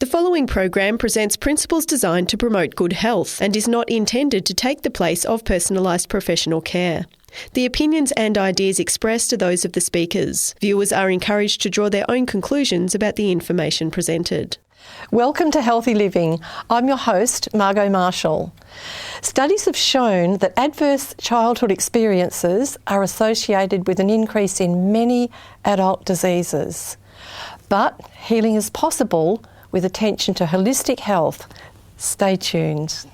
The following program presents principles designed to promote good health and is not intended to take the place of personalised professional care. The opinions and ideas expressed are those of the speakers. Viewers are encouraged to draw their own conclusions about the information presented. Welcome to Healthy Living. I'm your host, Margot Marshall. Studies have shown that adverse childhood experiences are associated with an increase in many adult diseases. But healing is possible with attention to holistic health. Stay tuned.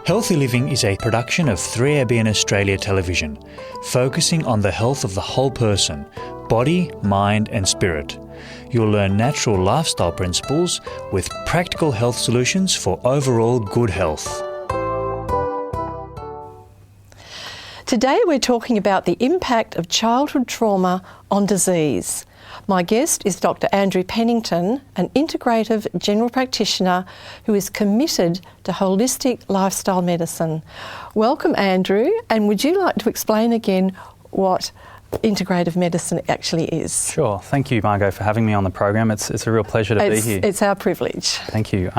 Healthy Living is a production of 3ABN Australia Television, focusing on the health of the whole person, body, mind and spirit. You'll learn natural lifestyle principles with practical health solutions for overall good health. Today we're talking about the impact of childhood trauma on disease. My guest is Dr. Andrew Pennington, an integrative general practitioner who is committed to holistic lifestyle medicine. Welcome, Andrew, and would you like to explain again what integrative medicine actually is? Sure. Thank you, Margot, for having me on the program. It's a real pleasure to be here. It's our privilege. Thank you.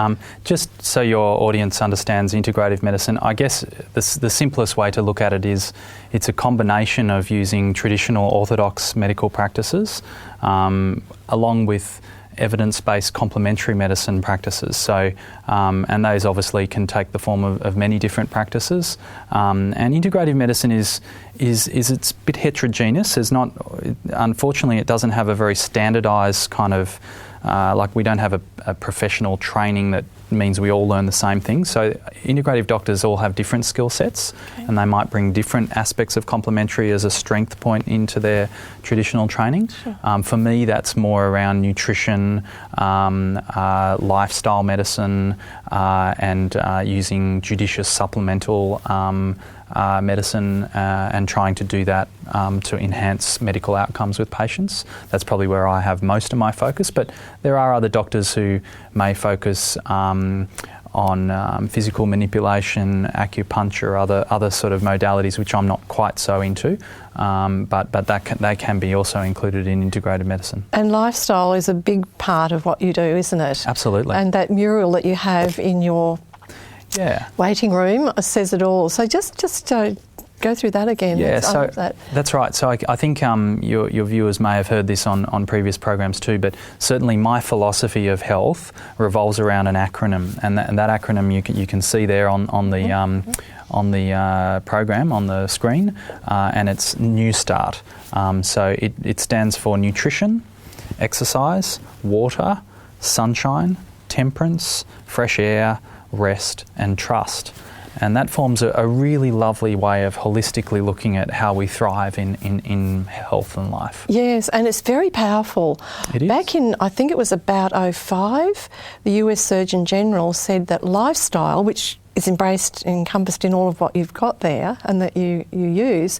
Just so your audience understands integrative medicine, I guess the simplest way to look at it is it's a combination of using traditional orthodox medical practices along with evidence-based complementary medicine practices. So, and those obviously can take the form of many different practices. And integrative medicine is it's a bit heterogeneous. Unfortunately, it doesn't have a very standardised kind of like we don't have a professional training that means we all learn the same thing. So integrative doctors all have different skill sets, and they might bring different aspects of complementary as a strength point into their traditional training. Sure. For me, that's more around nutrition, lifestyle medicine, and using judicious supplemental medicine and trying to do that to enhance medical outcomes with patients. That's probably where I have most of my focus, but there are other doctors who may focus on physical manipulation, acupuncture, other sort of modalities which I'm not quite so into, but they can be also included in integrated medicine. And lifestyle is a big part of what you do, isn't it? Absolutely. And that mural that you have in your waiting room says it all. So just go through that again. Yeah, that's right. So I think your viewers may have heard this on previous programs too, but certainly my philosophy of health revolves around an acronym, and that acronym you can see there on the program on the screen, and it's New Start. So it stands for nutrition, exercise, water, sunshine, temperance, fresh air, rest and trust. And that forms a really lovely way of holistically looking at how we thrive in health and life. Yes, and it's very powerful. It is. Back in, I think it was about 2005, the US Surgeon General said that lifestyle, which is encompassed in all of what you've got there and that you use,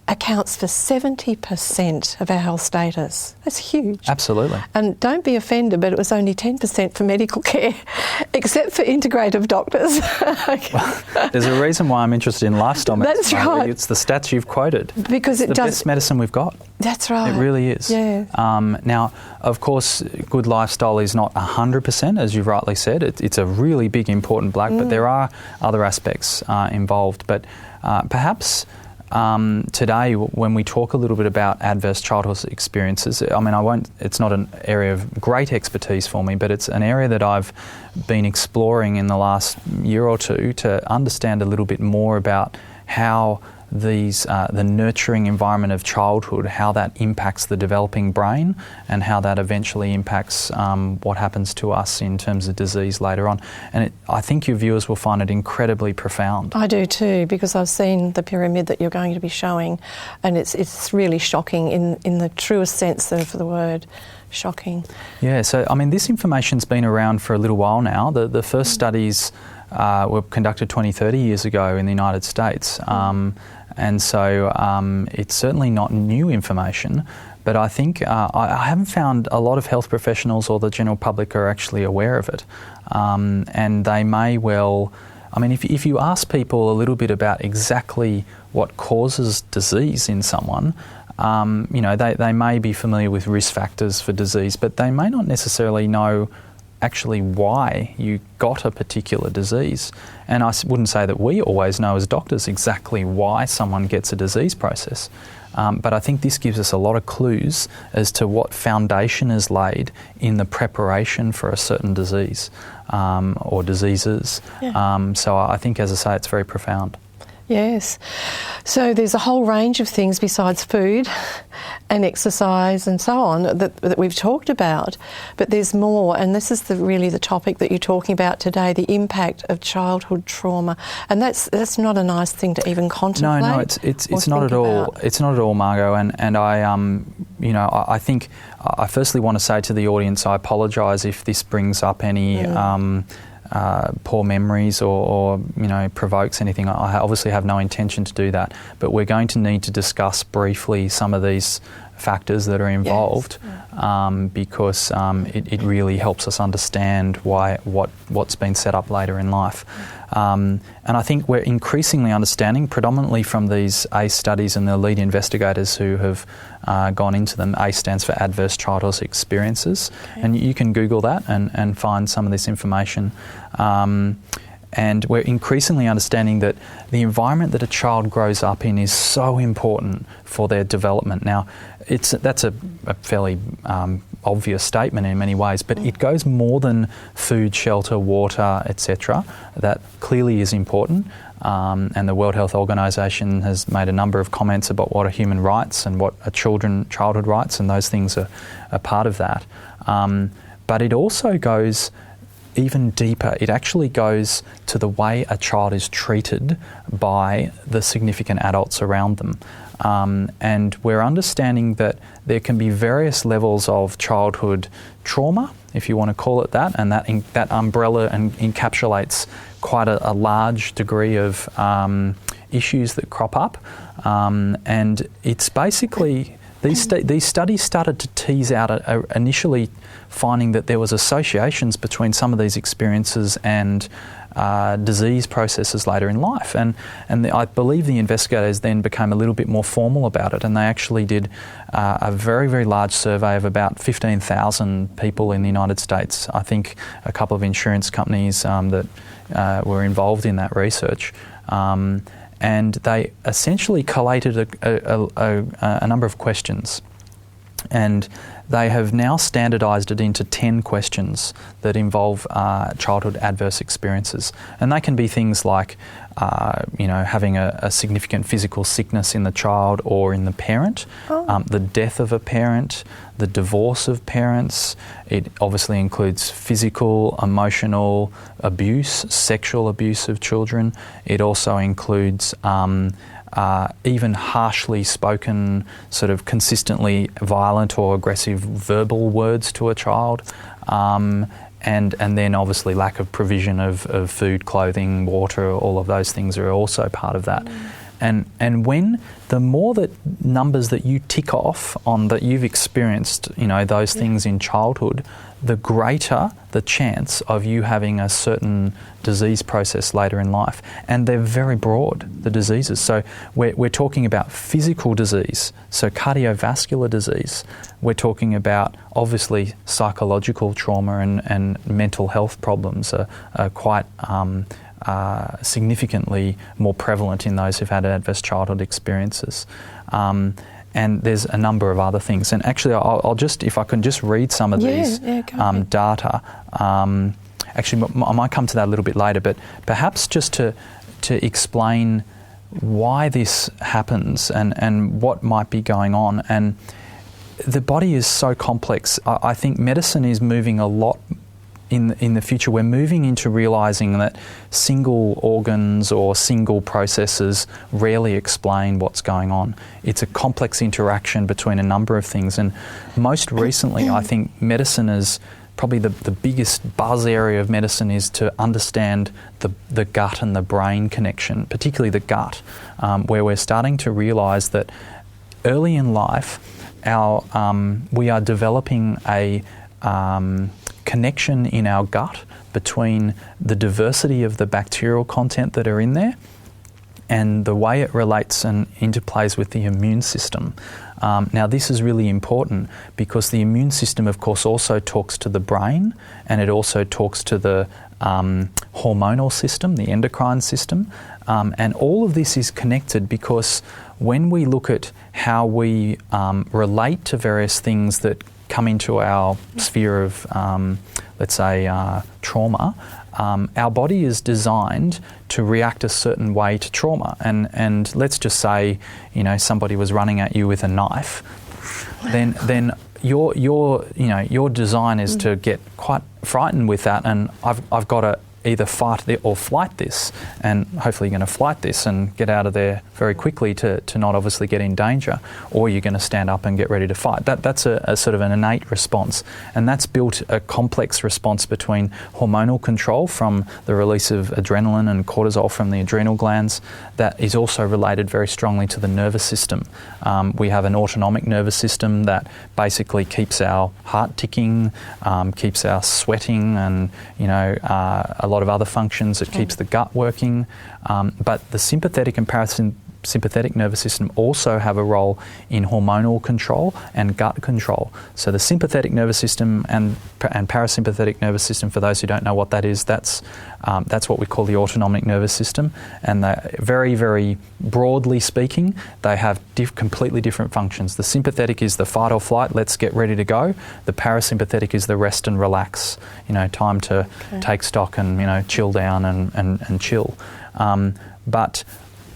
accounts for 70% of our health status. That's huge. Absolutely. And don't be offended, but it was only 10% for medical care, except for integrative doctors. Well, there's a reason why I'm interested in lifestyle medicine. That's right. It's the stats you've quoted. Because it's the best medicine we've got. That's right. It really is. Yeah. Now, of course, good lifestyle is not 100%, as you've rightly said. It's a really big, important block, but there are other aspects involved. But perhaps today, when we talk a little bit about adverse childhood experiences, I mean, it's not an area of great expertise for me, but it's an area that I've been exploring in the last year or two to understand a little bit more about how the nurturing environment of childhood, how that impacts the developing brain and how that eventually impacts what happens to us in terms of disease later on. And I think your viewers will find it incredibly profound. I do too, because I've seen the pyramid that you're going to be showing, and it's really shocking in the truest sense of the word. Shocking. Yeah, so I mean, this information's been around for a little while now. The first studies were conducted 20, 30 years ago in the United States. And so it's certainly not new information, but I think I haven't found a lot of health professionals or the general public are actually aware of it. And they may well I mean, if you ask people a little bit about exactly what causes disease in someone, they may be familiar with risk factors for disease, but they may not necessarily know actually why you got a particular disease. And I wouldn't say that we always know as doctors exactly why someone gets a disease process. But I think this gives us a lot of clues as to what foundation is laid in the preparation for a certain disease or diseases. Yeah. So I think, as I say, it's very profound. Yes. So there's a whole range of things besides food and exercise and so on that we've talked about, but there's more, and this is really the topic that you're talking about today, the impact of childhood trauma. And that's not a nice thing to even contemplate. No, it's not at all. It's not at all, Margot. And I think I firstly want to say to the audience, I apologise if this brings up any poor memories or provokes anything. I obviously have no intention to do that, but we're going to need to discuss briefly some of these factors that are involved. Yes. Because it really helps us understand what's been set up later in life. And I think we're increasingly understanding, predominantly from these ACE studies and the lead investigators who have gone into them. ACE stands for Adverse Childhood Experiences. Okay. And you can Google that and find some of this information. And we're increasingly understanding that the environment that a child grows up in is so important for their development. Now, that's a fairly obvious statement in many ways, but it goes more than food, shelter, water, etc. That clearly is important. And the World Health Organization has made a number of comments about what are human rights and what are childhood rights, and those things are part of that. But it also goes even deeper. It actually goes to the way a child is treated by the significant adults around them. And we're understanding that there can be various levels of childhood trauma, if you want to call it that, and that umbrella encapsulates quite a large degree of issues that crop up. And it's basically, these studies started to tease out initially finding that there was associations between some of these experiences and disease processes later in life. And I believe the investigators then became a little bit more formal about it, and they actually did a very, very large survey of about 15,000 people in the United States. I think a couple of insurance companies that were involved in that research. And they essentially collated a number of questions. And they have now standardised it into 10 questions that involve childhood adverse experiences. And they can be things like, having a significant physical sickness in the child or in the parent, the death of a parent, the divorce of parents. It obviously includes physical, emotional abuse, sexual abuse of children. It also includes even harshly spoken, sort of consistently violent or aggressive verbal words to a child, and then obviously lack of provision of food, clothing, water. All of those things are also part of that. And when the more that numbers that you tick off on that you've experienced, those things in childhood, the greater the chance of you having a certain disease process later in life. And they're very broad, the diseases. So we're talking about physical disease, so cardiovascular disease. We're talking about, obviously, psychological trauma and mental health problems are quite significantly more prevalent in those who've had adverse childhood experiences. And there's a number of other things. And actually, I'll just, if I can just read some of these data. Actually, I might come to that a little bit later, but perhaps just to explain why this happens and what might be going on. And the body is so complex. I think medicine is moving a lot in the future. We're moving into realising that single organs or single processes rarely explain what's going on. It's a complex interaction between a number of things. And most recently, I think medicine is probably the biggest buzz area of medicine is to understand the gut and the brain connection, particularly the gut, where we're starting to realise that early in life, we are developing a connection in our gut between the diversity of the bacterial content that are in there and the way it relates and interplays with the immune system. Now, this is really important because the immune system, of course, also talks to the brain, and it also talks to the hormonal system, the endocrine system, and all of this is connected because when we look at how we relate to various things that come into our sphere of, let's say, trauma, our body is designed to react a certain way to trauma. And let's just say, somebody was running at you with a knife, then your design is to get quite frightened with that, and I've got to either fight or flight this, and hopefully you're going to flight this and get out of there very quickly to not obviously get in danger, or you're going to stand up and get ready to fight. That's a sort of an innate response, and that's built a complex response between hormonal control from the release of adrenaline and cortisol from the adrenal glands that is also related very strongly to the nervous system. We have an autonomic nervous system that basically keeps our heart ticking, keeps our sweating, and a lot of other functions. It keeps the gut working, but the sympathetic and parasympathetic nervous system also have a role in hormonal control and gut control. So the sympathetic nervous system and parasympathetic nervous system, for those who don't know what that is, that's what we call the autonomic nervous system, and very, very broadly speaking, they have completely different functions. The sympathetic is the fight or flight, let's get ready to go. The parasympathetic is the rest and relax, time to take stock and chill down and chill. But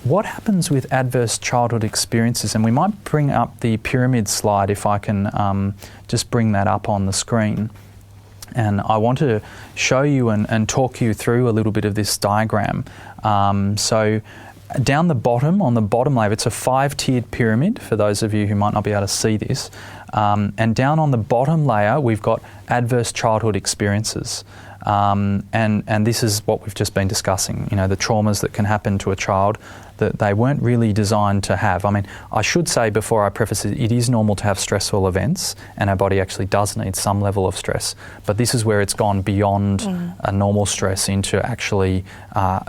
what happens with adverse childhood experiences, and we might bring up the pyramid slide if I can just bring that up on the screen. And I want to show you and talk you through a little bit of this diagram. So down the bottom, on the bottom layer, it's a 5-tiered pyramid for those of you who might not be able to see this. And down on the bottom layer, we've got adverse childhood experiences. And this is what we've just been discussing, the traumas that can happen to a child that they weren't really designed to have. I mean, I should say before I preface it is normal to have stressful events, and our body actually does need some level of stress. But this is where it's gone beyond a normal stress into actually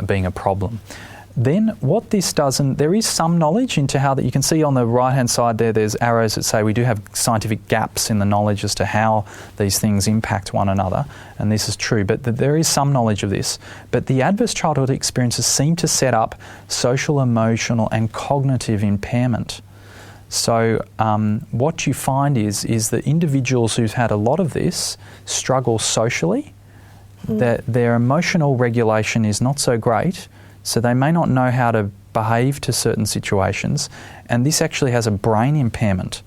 being a problem. Then what this does, and there is some knowledge into how that you can see on the right-hand side there's arrows that say we do have scientific gaps in the knowledge as to how these things impact one another, and this is true, but there is some knowledge of this. But the adverse childhood experiences seem to set up social, emotional and cognitive impairment. So what you find is that individuals who've had a lot of this struggle socially, that their emotional regulation is not so great, so they may not know how to behave to certain situations, and this actually has a brain impairment.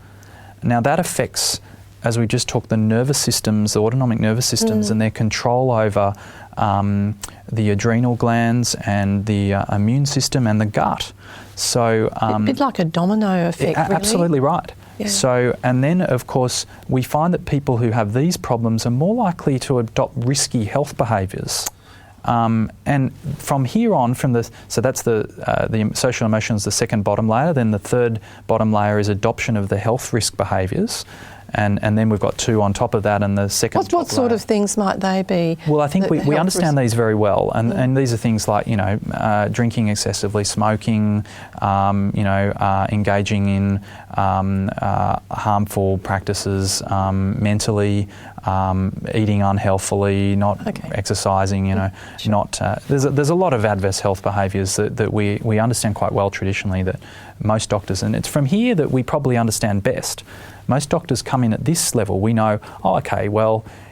Now that affects, as we just talked, the nervous systems, the autonomic nervous systems, and their control over the adrenal glands and the immune system and the gut. So a bit like a domino effect, really. Absolutely right. Yeah. So, and then of course we find that people who have these problems are more likely to adopt risky health behaviours. And from here on, so that's the social emotions, the second bottom layer. Then the third bottom layer is adoption of the health risk behaviours, and then we've got 2 on top of that, and the second. What sort of things might they be? Well, I think we understand these very well, and these are things like drinking excessively, smoking, engaging in harmful practices, mentally. Eating unhealthily, not exercising, there's a lot of adverse health behaviours that we understand quite well traditionally, that most doctors, and it's from here that we probably understand best. Most doctors come in at this level. We know,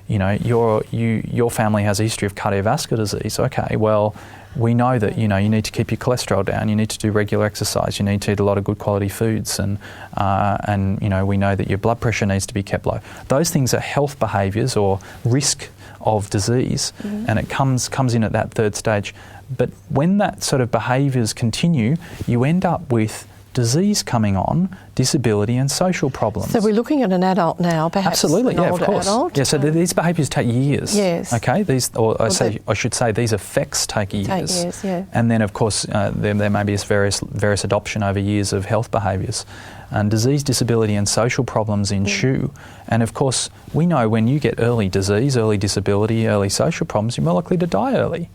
your family has a history of cardiovascular disease. Okay, well, we know that you need to keep your cholesterol down, you need to do regular exercise, you need to eat a lot of good quality foods, and we know that your blood pressure needs to be kept low. Those things are health behaviours or risk of disease, and it comes in at that third stage. But when that sort of behaviours continue, you end up with disease coming on disability and social problems. So we're looking at an adult now, perhaps. Absolutely, an yeah, older of course. Adult. Yeah, so these behaviours take years. Yes. Okay, I should say these effects take years. Take years, yeah. And then, of course, there may be various adoption over years of health behaviours. And disease, disability and social problems ensue. And of course, we know when you get early disease, early disability, early social problems, you're more likely to die early.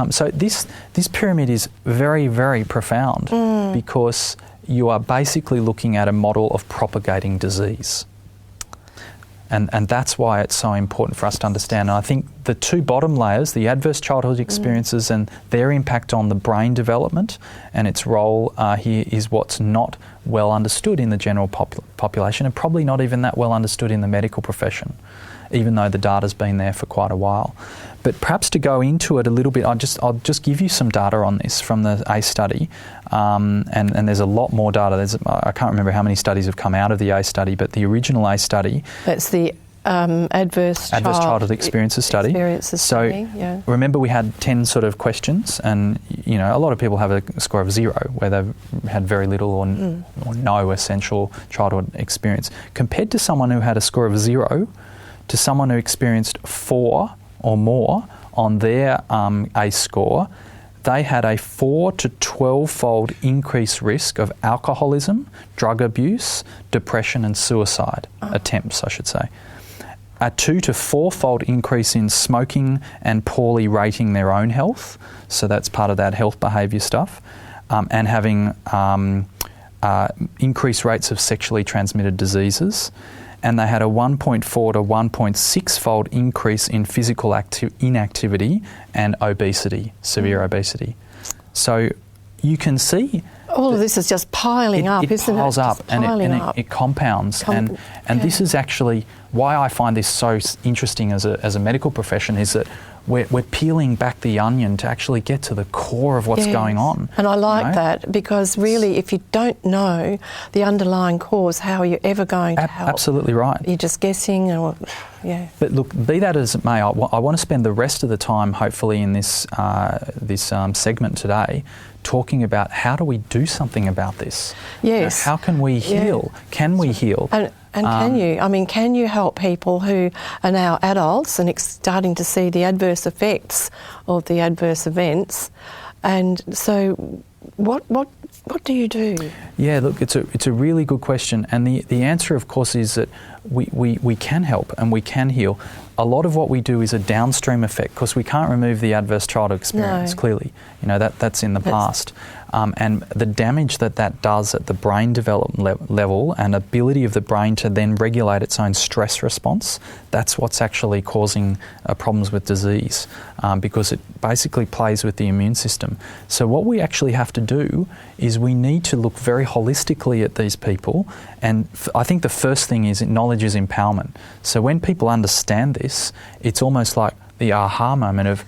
So this pyramid is very, very profound because you are basically looking at a model of propagating disease. And that's why it's so important for us to understand. And I think the two bottom layers, the adverse childhood experiences and their impact on the brain development and its role here is what's not well understood in the general population and probably not even that well understood in the medical profession, even though the data's been there for quite a while. But perhaps to go into it a little bit, I'll just give you some data on this from the ACE study, and there's a lot more data. I can't remember how many studies have come out of the ACE study, but the original ACE study... That's the Adverse Childhood Experiences study. Yeah. Remember we had 10 sort of questions, and you know a lot of people have a score of 0 where they've had very little or no essential childhood experience, compared to someone who had a score of 0 to someone who experienced 4 or more on their ACE score. They had a 4 to 12-fold increased risk of alcoholism, drug abuse, depression and suicide attempts, I should say. A 2 to 4-fold increase in smoking and poorly rating their own health, so that's part of that health behaviour stuff, and having increased rates of sexually transmitted diseases. And they had a 1.4 to 1.6-fold increase in physical inactivity and obesity, severe obesity. So you can see... All of this is just piling up, isn't it? It piles up and it compounds. And this is actually why I find this so interesting as a medical profession, is that we're peeling back the onion to actually get to the core of what's going on. And I like that, because really if you don't know the underlying cause, how are you ever going to help? Absolutely right. You're just guessing. But look, be that as it may, I want to spend the rest of the time, hopefully in this segment today, talking about how do we do something about this? Yes. How can we heal? Can we heal? And can you? I mean, can you help people who are now adults and starting to see the adverse effects of the adverse events? And so what do you do? Yeah, look, it's a really good question. And the answer, of course, is that we can help and we can heal. A lot of what we do is a downstream effect, because we can't remove the adverse childhood experience, clearly. You know, that's in the past. And the damage that does at the brain development level and ability of the brain to then regulate its own stress response, that's what's actually causing problems with disease, because it basically plays with the immune system. So what we actually have to do is we need to look very holistically at these people, and I think the first thing is knowledge is empowerment. So when people understand this, it's almost like the aha moment of,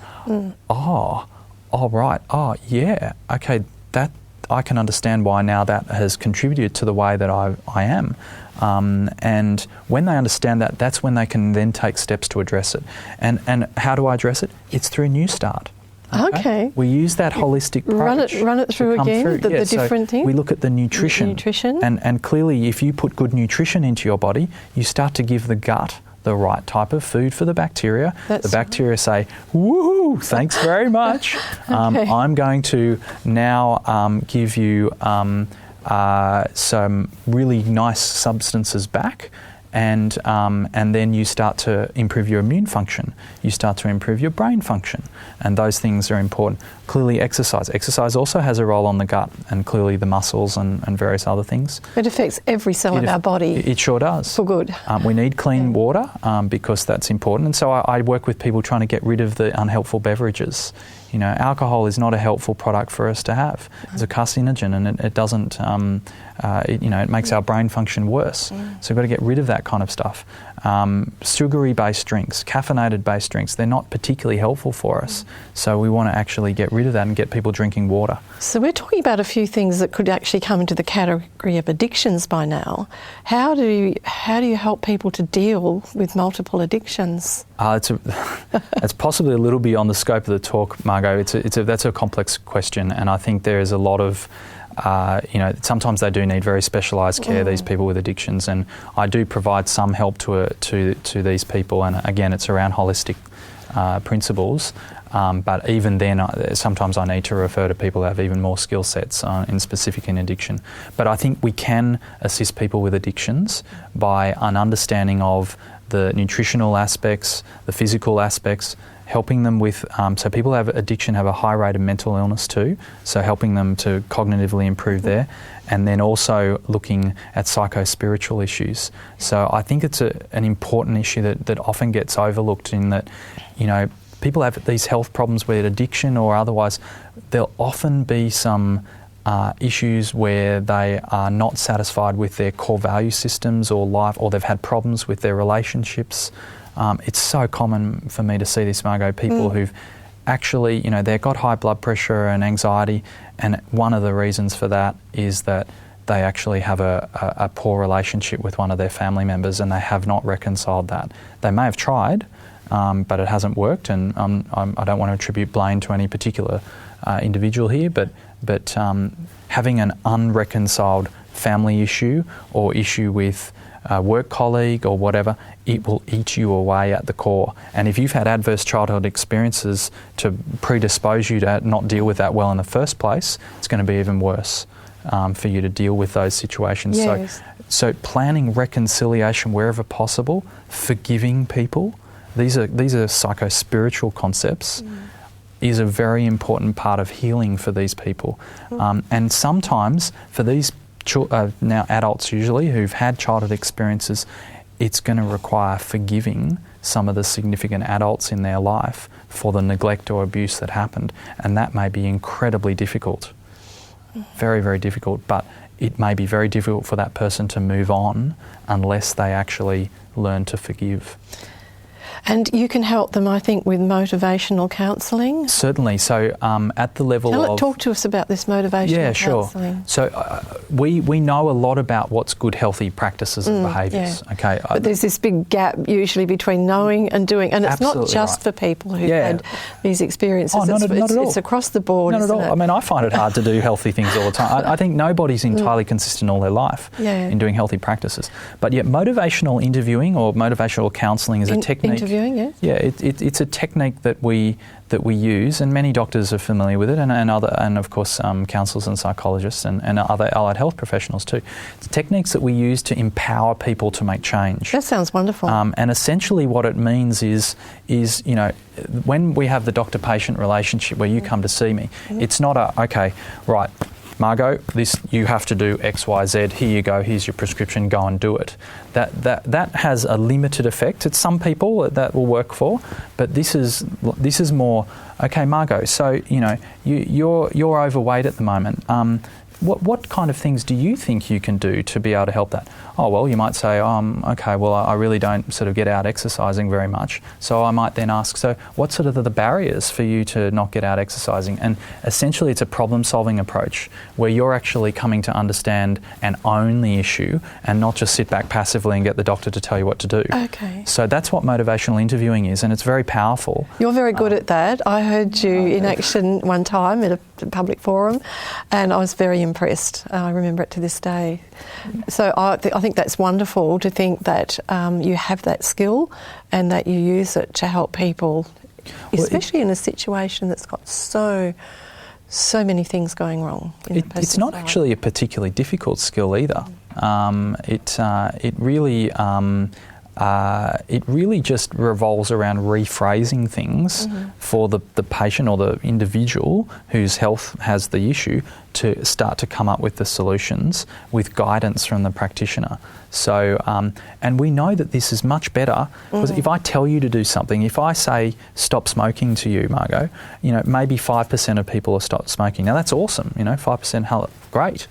okay, that I can understand why now that has contributed to the way that I am. And when they understand that, that's when they can then take steps to address it. And how do I address it? It's through New Start. Okay. We use that holistic approach. Run it through again, the different things. We look at the nutrition. And clearly, if you put good nutrition into your body, you start to give the gut the right type of food for the bacteria. The bacteria say, woohoo, thanks very much. I'm going to now give you some really nice substances back. And then you start to improve your immune function. You start to improve your brain function. And those things are important. Clearly exercise. Exercise also has a role on the gut and clearly the muscles and various other things. It affects every cell of our body. It sure does. For good. We need clean water because that's important. And so I work with people trying to get rid of the unhelpful beverages. You know, alcohol is not a helpful product for us to have. It's a carcinogen, and it doesn't, it makes our brain function worse. So we've got to get rid of that kind of stuff. Sugary-based drinks, caffeinated-based drinks, they're not particularly helpful for us. So we want to actually get rid of that and get people drinking water. So we're talking about a few things that could actually come into the category of addictions by now. How do you help people to deal with multiple addictions? It's possibly a little beyond the scope of the talk, Margot. That's a complex question, and I think there is a lot of, sometimes they do need very specialised care. These people with addictions, and I do provide some help to these people. And again, it's around holistic principles. But even then, sometimes I need to refer to people who have even more skill sets in specific in addiction. But I think we can assist people with addictions by an understanding of the nutritional aspects, the physical aspects, helping them with, so people who have addiction have a high rate of mental illness too, so helping them to cognitively improve there, and then also looking at psycho-spiritual issues. So I think it's an important issue that often gets overlooked, in that, people have these health problems with addiction or otherwise. There'll often be some issues where they are not satisfied with their core value systems or life, or they've had problems with their relationships. It's so common for me to see this, Margot, people who've actually, they've got high blood pressure and anxiety, and one of the reasons for that is that they actually have a poor relationship with one of their family members, and they have not reconciled that. They may have tried, but it hasn't worked, and I don't want to attribute blame to any particular individual here, but having an unreconciled family issue or issue with a work colleague or whatever, it will eat you away at the core. And if you've had adverse childhood experiences to predispose you to not deal with that well in the first place, it's going to be even worse for you to deal with those situations. Yes. So planning reconciliation wherever possible, forgiving people, these are psycho-spiritual concepts, is a very important part of healing for these people. And sometimes for these now adults usually who've had childhood experiences, it's going to require forgiving some of the significant adults in their life for the neglect or abuse that happened. And that may be incredibly difficult, very, very difficult, but it may be very difficult for that person to move on unless they actually learn to forgive. And you can help them, I think, with motivational counselling. Certainly. So at the level talk to us about this motivational counselling. Sure. So we know a lot about what's good, healthy practices and behaviours. Yeah. Okay. But there's this big gap usually between knowing and doing, and it's not just for people who've had these experiences. Oh, not at all. It's across the board. Not at all. It? I mean, I find it hard to do healthy things all the time. I think nobody's entirely consistent all their life in doing healthy practices. But yet, motivational interviewing or motivatational counselling is a technique. Interviewing, yes. Yeah, it's a technique that we use, and many doctors are familiar with it, and of course counsellors and psychologists and other allied health professionals too. It's techniques that we use to empower people to make change. That sounds wonderful. And essentially, what it means is when we have the doctor-patient relationship where you come to see me, it's not okay, right, Margot, you have to do X, Y, Z. Here you go. Here's your prescription. Go and do it. That has a limited effect. It's some people that will work for, but this is more okay, Margot. So you're overweight at the moment. What kind of things do you think you can do to be able to help that? Oh, well, you might say, okay, well, I really don't sort of get out exercising very much. So I might then ask, so what sort of are the barriers for you to not get out exercising? And essentially it's a problem-solving approach where you're actually coming to understand and own the issue and not just sit back passively and get the doctor to tell you what to do. Okay. So that's what motivational interviewing is, and it's very powerful. You're very good at that. I heard you in action one time at a public forum, and I was very impressed. I remember it to this day. So I think that's wonderful to think that you have that skill and that you use it to help people, especially in a situation that's got so many things going wrong. It's not actually a particularly difficult skill either. It really just revolves around rephrasing things for the patient or the individual whose health has the issue to start to come up with the solutions with guidance from the practitioner. So, and we know that this is much better because if I tell you to do something, if I say stop smoking to you, Margot, maybe 5% of people will stop smoking. Now that's awesome, 5%, great.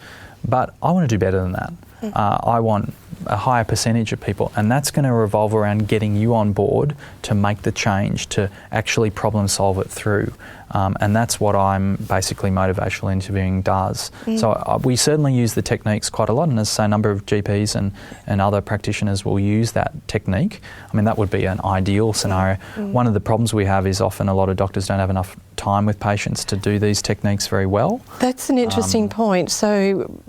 But I want to do better than that. I want a higher percentage of people, and that's going to revolve around getting you on board to make the change, to actually problem solve it through. And that's what I'm basically motivational interviewing does. So we certainly use the techniques quite a lot, and as I say, a number of GPs and other practitioners will use that technique. I mean, that would be an ideal scenario. One of the problems we have is often a lot of doctors don't have enough time with patients to do these techniques very well. That's an interesting point. So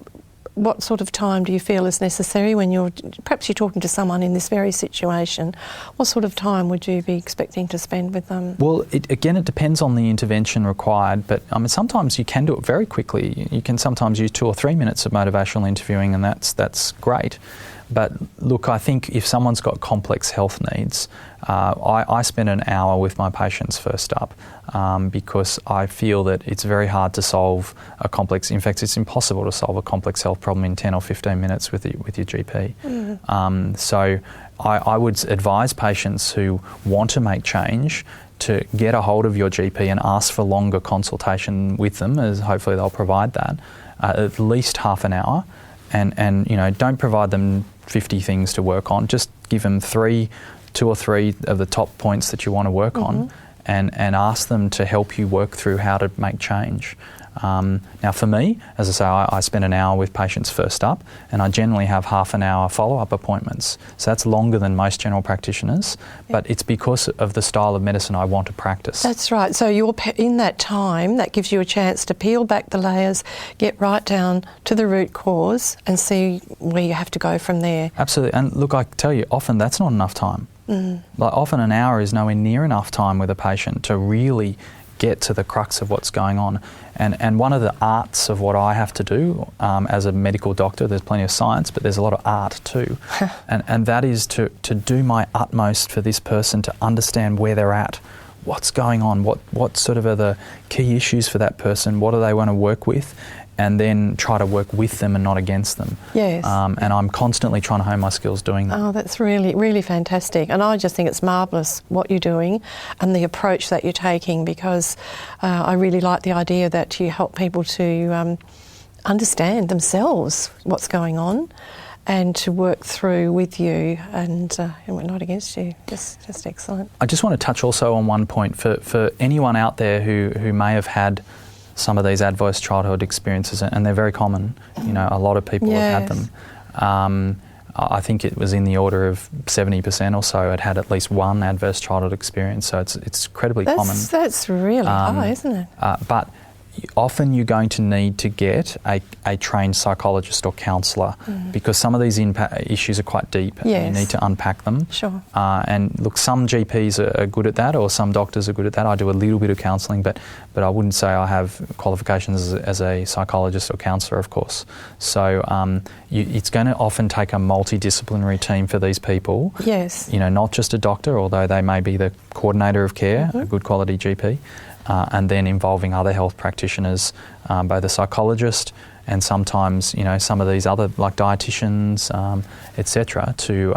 what sort of time do you feel is necessary when perhaps you're talking to someone in this very situation? What sort of time would you be expecting to spend with them? Well, it depends on the intervention required, but I mean, sometimes you can do it very quickly. You can sometimes use 2 or 3 minutes of motivational interviewing, and that's great. But look, I think if someone's got complex health needs, I spend an hour with my patients first up because I feel that it's very hard to solve a complex, in fact it's impossible to solve a complex health problem in 10 or 15 minutes with your GP. So I would advise patients who want to make change to get a hold of your GP and ask for longer consultation with them, as hopefully they'll provide that, at least half an hour. And don't provide them 50 things to work on. Just give them 2 or 3 of the top points that you want to work on, and ask them to help you work through how to make change. Now for me, as I say, I spend an hour with patients first up, and I generally have half an hour follow-up appointments. So that's longer than most general practitioners, but it's because of the style of medicine I want to practice. That's right. So you're in that time, that gives you a chance to peel back the layers, get right down to the root cause and see where you have to go from there. Absolutely. And look, I tell you, often that's not enough time. Like often an hour is nowhere near enough time with a patient to really get to the crux of what's going on. And one of the arts of what I have to do as a medical doctor, there's plenty of science, but there's a lot of art too. and that is to do my utmost for this person to understand where they're at, what's going on, what sort of are the key issues for that person, what do they want to work with, and then try to work with them and not against them. Yes. And I'm constantly trying to hone my skills doing that. Oh, that's really, really fantastic. And I just think it's marvellous what you're doing and the approach that you're taking, because I really like the idea that you help people to understand themselves what's going on and to work through with you and we're not against you. Just excellent. I just want to touch also on one point for anyone out there who may have had some of these adverse childhood experiences, and they're very common. A lot of people have had them. I think it was in the order of 70% or so had at least one adverse childhood experience, so it's incredibly common. That's really high, isn't it? But often you're going to need to get a trained psychologist or counsellor because some of these issues are quite deep and you need to unpack them. Sure. And look, some GPs are good at that, or some doctors are good at that. I do a little bit of counselling, but I wouldn't say I have qualifications as a psychologist or counsellor, of course. So it's going to often take a multidisciplinary team for these people. Yes. Not just a doctor, although they may be the coordinator of care, a good quality GP. And then involving other health practitioners, both a psychologist and sometimes, some of these other, like dietitians, etc., to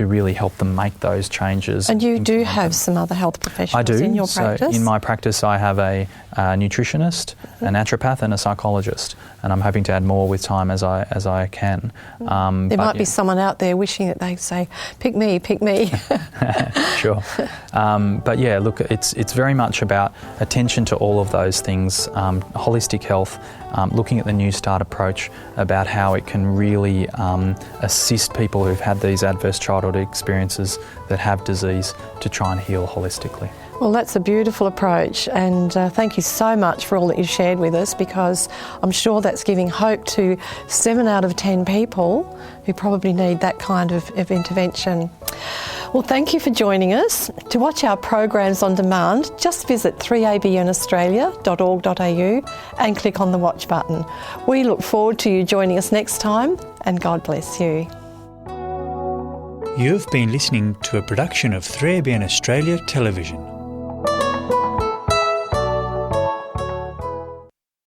really help them make those changes. And you do have some other health professionals in your practice? So in my practice I have a nutritionist, a naturopath and a psychologist, and I'm hoping to add more with time as I can. There might be someone out there wishing that they say, pick me. Sure. But yeah, look, it's very much about attention to all of those things, holistic health, looking at the New Start approach, about how it can really assist people who've had these adverse childhood experiences that have disease to try and heal holistically. Well, that's a beautiful approach, and thank you so much for all that you've shared with us, because I'm sure that's giving hope to 7 out of 10 people who probably need that kind of intervention. Well, thank you for joining us. To watch our programs on demand, just visit 3abnaustralia.org.au and click on the watch button. We look forward to you joining us next time, and God bless you. You've been listening to a production of 3ABN Australia Television.